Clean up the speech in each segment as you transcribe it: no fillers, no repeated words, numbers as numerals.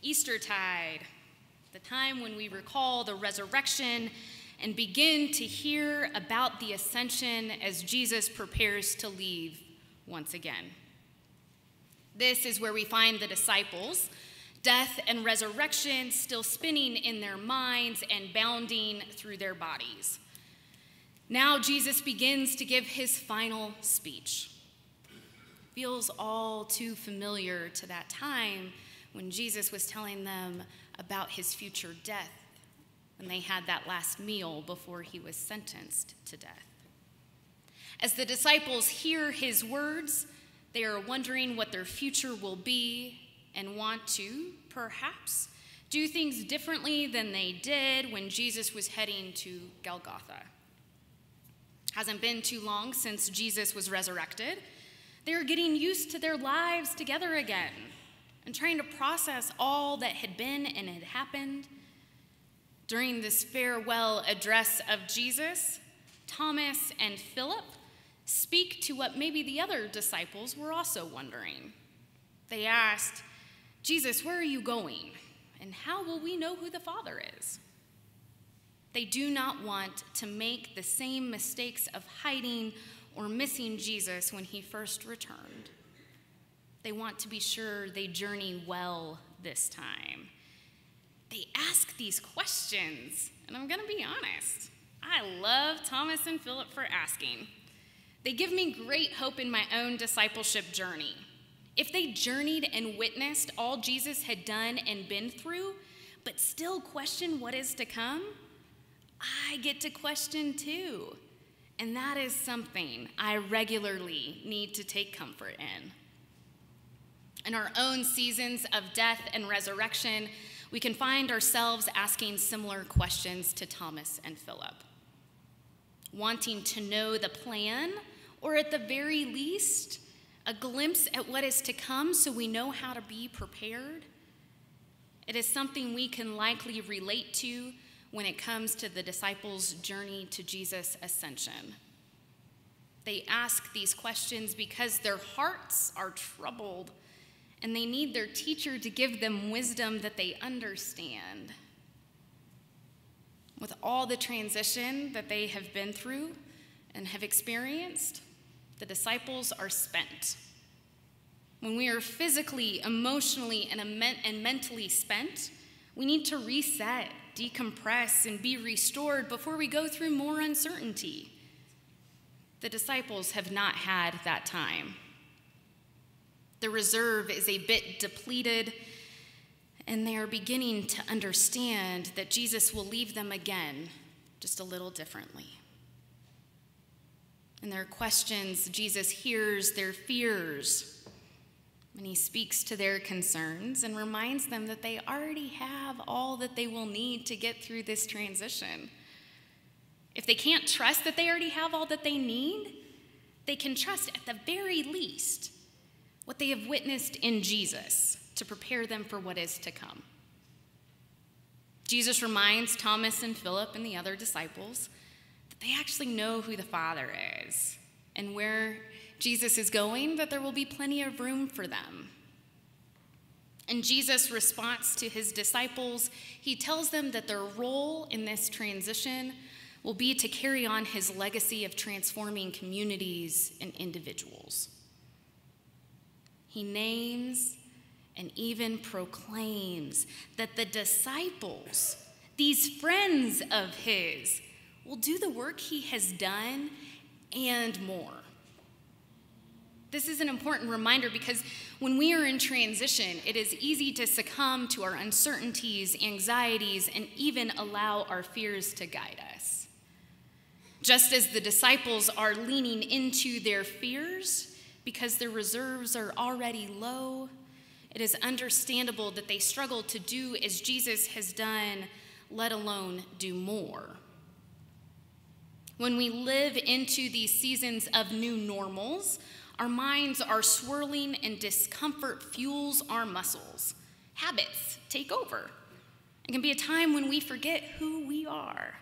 Eastertide, the time when we recall the resurrection and begin to hear about the ascension as Jesus prepares to leave once again. This is where we find the disciples, death and resurrection still spinning in their minds and bounding through their bodies. Now Jesus begins to give his final speech. Feels all too familiar to that time when Jesus was telling them about his future death, when they had that last meal before he was sentenced to death. As the disciples hear his words, they are wondering what their future will be and want to, perhaps, do things differently than they did when Jesus was heading to Golgotha. Hasn't been too long since Jesus was resurrected. They're getting used to their lives together again and trying to process all that had been and had happened. During this farewell address of Jesus, Thomas and Philip speak to what maybe the other disciples were also wondering. They asked, "Jesus, where are you going? And how will we know who the Father is?" They do not want to make the same mistakes of hiding or missing Jesus when he first returned. They want to be sure they journey well this time. They ask these questions, and I'm going to be honest, I love Thomas and Philip for asking. They give me great hope in my own discipleship journey. If they journeyed and witnessed all Jesus had done and been through, but still question what is to come, I get to question too. And that is something I regularly need to take comfort in. In our own seasons of death and resurrection, we can find ourselves asking similar questions to Thomas and Philip. Wanting to know the plan, or at the very least, a glimpse at what is to come so we know how to be prepared. It is something we can likely relate to when it comes to the disciples' journey to Jesus' ascension. They ask these questions because their hearts are troubled and they need their teacher to give them wisdom that they understand. With all the transition that they have been through and have experienced, the disciples are spent. When we are physically, emotionally, and mentally spent, we need to reset, decompress, and be restored before we go through more uncertainty. The disciples have not had that time. The reserve is a bit depleted, and they are beginning to understand that Jesus will leave them again, just a little differently. In their questions, Jesus hears their fears, and he speaks to their concerns and reminds them that they already have all that they will need to get through this transition. If they can't trust that they already have all that they need, they can trust at the very least what they have witnessed in Jesus to prepare them for what is to come. Jesus reminds Thomas and Philip and the other disciples that they actually know who the Father is and where Jesus is going, that there will be plenty of room for them. In Jesus' response to his disciples, he tells them that their role in this transition will be to carry on his legacy of transforming communities and individuals. He names and even proclaims that the disciples, these friends of his, will do the work he has done and more. This is an important reminder because when we are in transition, it is easy to succumb to our uncertainties, anxieties, and even allow our fears to guide us. Just as the disciples are leaning into their fears because their reserves are already low, it is understandable that they struggle to do as Jesus has done, let alone do more. When we live into these seasons of new normals, our minds are swirling and discomfort fuels our muscles. Habits take over. It can be a time when we forget who we are.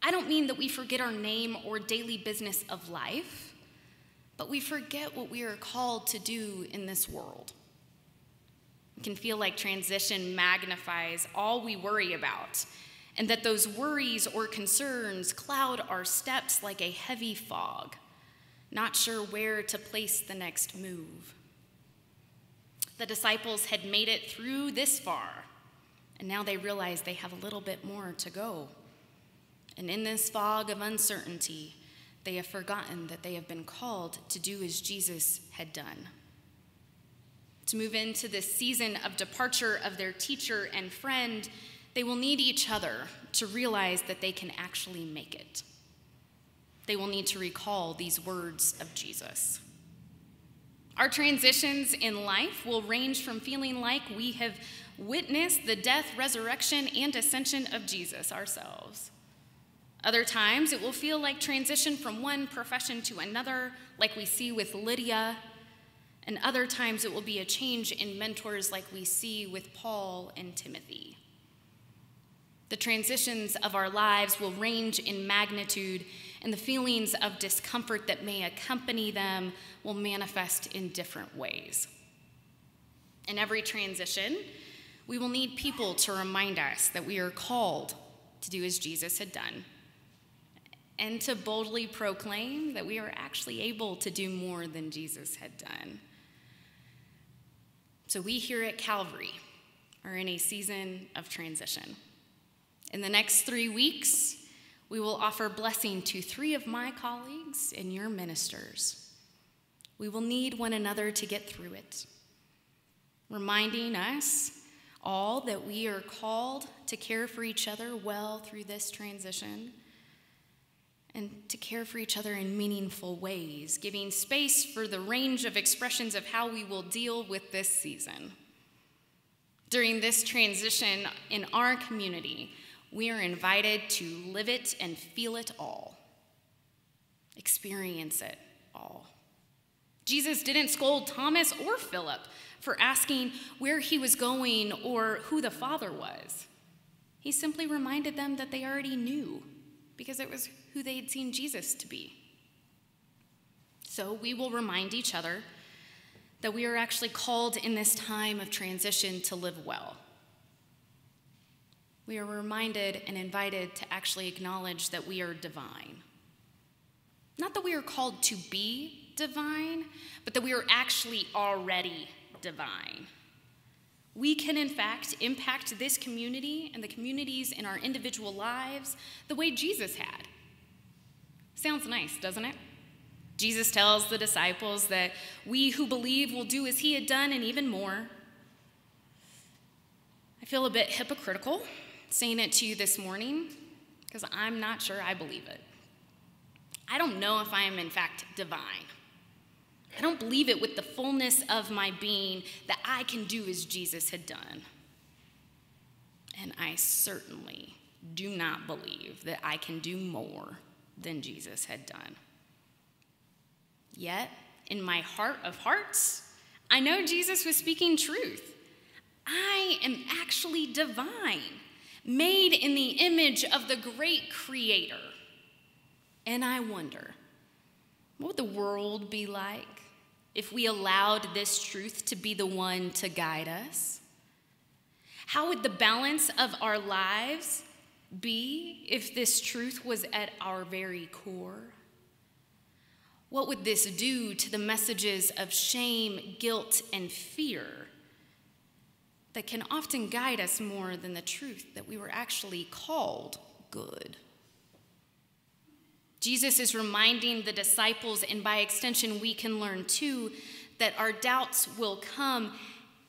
I don't mean that we forget our name or daily business of life, but we forget what we are called to do in this world. It can feel like transition magnifies all we worry about, and that those worries or concerns cloud our steps like a heavy fog, not sure where to place the next move. The disciples had made it through this far, and now they realize they have a little bit more to go. And in this fog of uncertainty, they have forgotten that they have been called to do as Jesus had done. To move into this season of departure of their teacher and friend, they will need each other to realize that they can actually make it. They will need to recall these words of Jesus. Our transitions in life will range from feeling like we have witnessed the death, resurrection, and ascension of Jesus ourselves. Other times, it will feel like transition from one profession to another, like we see with Lydia. And other times, it will be a change in mentors like we see with Paul and Timothy. The transitions of our lives will range in magnitude, and the feelings of discomfort that may accompany them will manifest in different ways. In every transition, we will need people to remind us that we are called to do as Jesus had done, and to boldly proclaim that we are actually able to do more than Jesus had done. So we here at Calvary are in a season of transition. In the next 3 weeks, we will offer blessing to 3 of my colleagues and your ministers. We will need one another to get through it, reminding us all that we are called to care for each other well through this transition, and to care for each other in meaningful ways, giving space for the range of expressions of how we will deal with this season. During this transition in our community, we are invited to live it and feel it all, experience it all. Jesus didn't scold Thomas or Philip for asking where he was going or who the Father was. He simply reminded them that they already knew, because it was who they had seen Jesus to be. So we will remind each other that we are actually called in this time of transition to live well. We are reminded and invited to actually acknowledge that we are divine. Not that we are called to be divine, but that we are actually already divine. We can, in fact, impact this community and the communities in our individual lives the way Jesus had. Sounds nice, doesn't it? Jesus tells the disciples that we who believe will do as he had done and even more. I feel a bit hypocritical saying it to you this morning because I'm not sure I believe it. I don't know if I am, in fact, divine. I don't believe it with the fullness of my being that I can do as Jesus had done. And I certainly do not believe that I can do more than Jesus had done. Yet, in my heart of hearts, I know Jesus was speaking truth. I am actually divine, made in the image of the great Creator. And I wonder, what would the world be like if we allowed this truth to be the one to guide us? How would the balance of our lives be if this truth was at our very core? What would this do to the messages of shame, guilt, and fear that can often guide us more than the truth that we were actually called good? Jesus is reminding the disciples, and by extension we can learn too, that our doubts will come,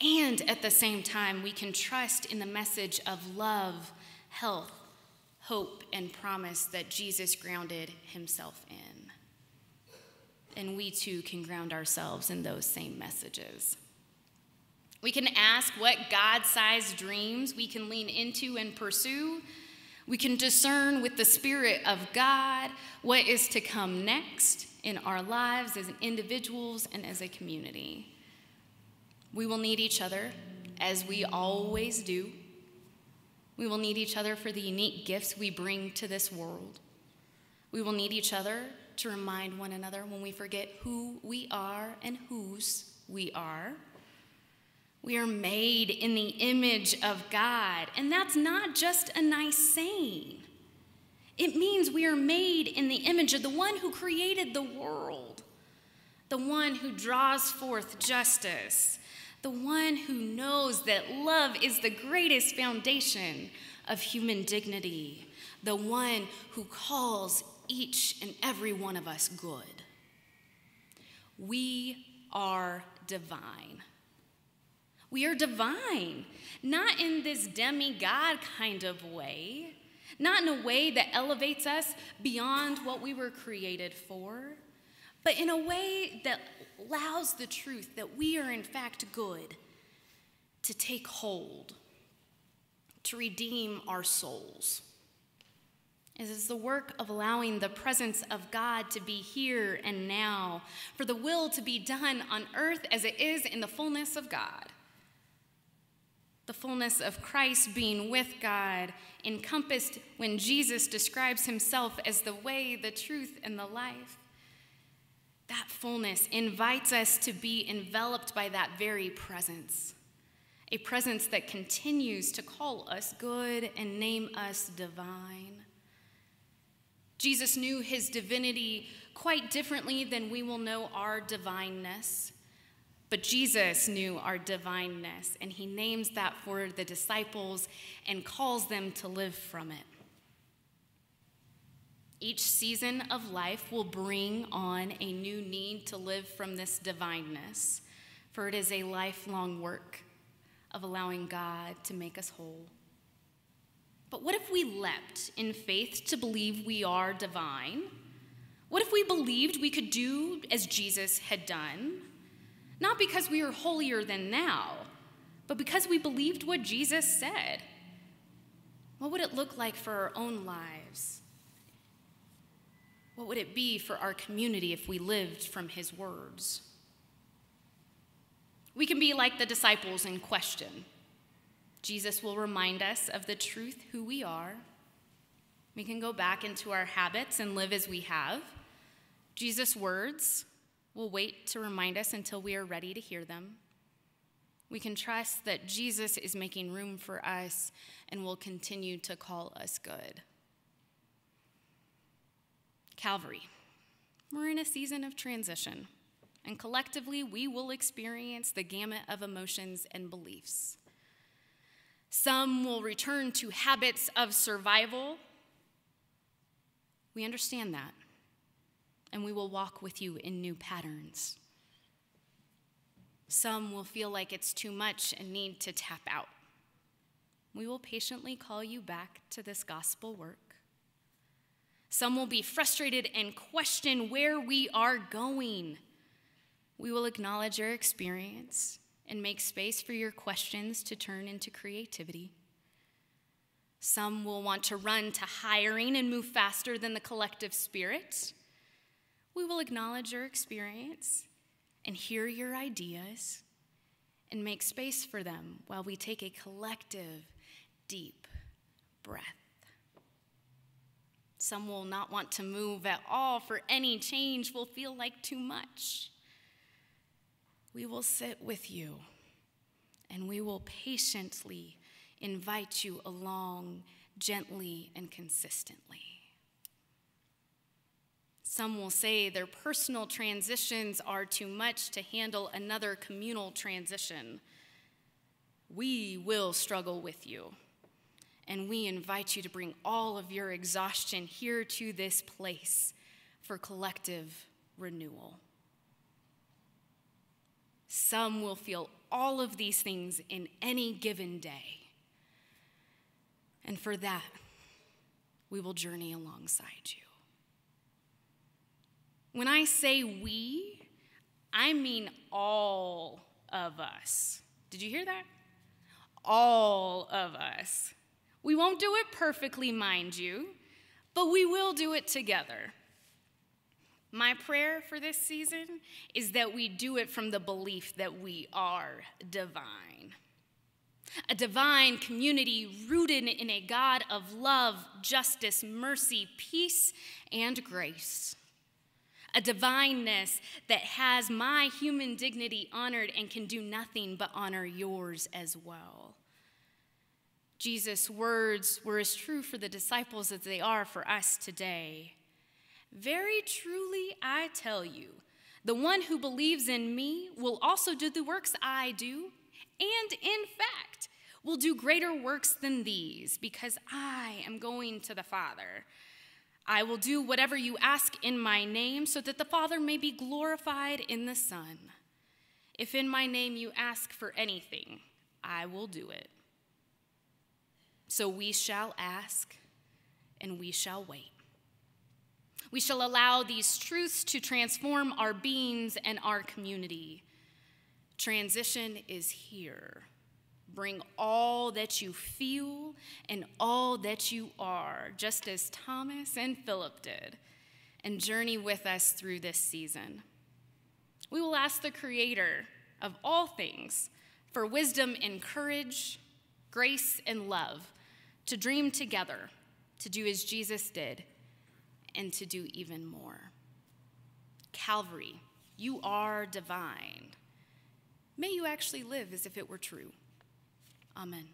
and at the same time we can trust in the message of love, health, hope, and promise that Jesus grounded himself in. And we too can ground ourselves in those same messages. We can ask what God-sized dreams we can lean into and pursue. We can discern with the Spirit of God what is to come next in our lives as individuals and as a community. We will need each other, as we always do. We will need each other for the unique gifts we bring to this world. We will need each other to remind one another when we forget who we are and whose we are. We are made in the image of God, and that's not just a nice saying. It means we are made in the image of the one who created the world, the one who draws forth justice, the one who knows that love is the greatest foundation of human dignity, the one who calls each and every one of us good. We are divine. We are divine, not in this demigod kind of way, not in a way that elevates us beyond what we were created for, but in a way that allows the truth that we are in fact good to take hold, to redeem our souls. It is the work of allowing the presence of God to be here and now, for the will to be done on earth as it is in the fullness of God. The fullness of Christ being with God, encompassed when Jesus describes himself as the way, the truth, and the life. That fullness invites us to be enveloped by that very presence, a presence that continues to call us good and name us divine. Jesus knew his divinity quite differently than we will know our divineness. But Jesus knew our divineness, and he names that for the disciples and calls them to live from it. Each season of life will bring on a new need to live from this divineness, for it is a lifelong work of allowing God to make us whole. But what if we leapt in faith to believe we are divine? What if we believed we could do as Jesus had done? Not because we are holier than thou, but because we believed what Jesus said. What would it look like for our own lives? What would it be for our community if we lived from his words? We can be like the disciples in question. Jesus will remind us of the truth, who we are. We can go back into our habits and live as we have. Jesus' words will wait to remind us until we are ready to hear them. We can trust that Jesus is making room for us and will continue to call us good. Calvary, we're in a season of transition, and collectively we will experience the gamut of emotions and beliefs. Some will return to habits of survival. We understand that. And we will walk with you in new patterns. Some will feel like it's too much and need to tap out. We will patiently call you back to this gospel work. Some will be frustrated and question where we are going. We will acknowledge your experience and make space for your questions to turn into creativity. Some will want to run to hiring and move faster than the collective spirit. We will acknowledge your experience and hear your ideas and make space for them while we take a collective, deep breath. Some will not want to move at all, for any change will feel like too much. We will sit with you and we will patiently invite you along gently and consistently. Some will say their personal transitions are too much to handle another communal transition. We will struggle with you, and we invite you to bring all of your exhaustion here to this place for collective renewal. Some will feel all of these things in any given day, and for that, we will journey alongside you. When I say we, I mean all of us. Did you hear that? All of us. We won't do it perfectly, mind you, but we will do it together. My prayer for this season is that we do it from the belief that we are divine. A divine community rooted in a God of love, justice, mercy, peace, and grace. a divineness that has my human dignity honored and can do nothing but honor yours as well. Jesus' words were as true for the disciples as they are for us today. Very truly, I tell you, the one who believes in me will also do the works I do, and in fact, will do greater works than these, because I am going to the Father. I will do whatever you ask in my name, so that the Father may be glorified in the Son. If in my name you ask for anything, I will do it. So we shall ask, and we shall wait. We shall allow these truths to transform our beings and our community. Transition is here. Bring all that you feel and all that you are, just as Thomas and Philip did, and journey with us through this season. We will ask the Creator of all things for wisdom and courage, grace and love, to dream together, to do as Jesus did, and to do even more. Calvary, you are divine. May you actually live as if it were true. Amen.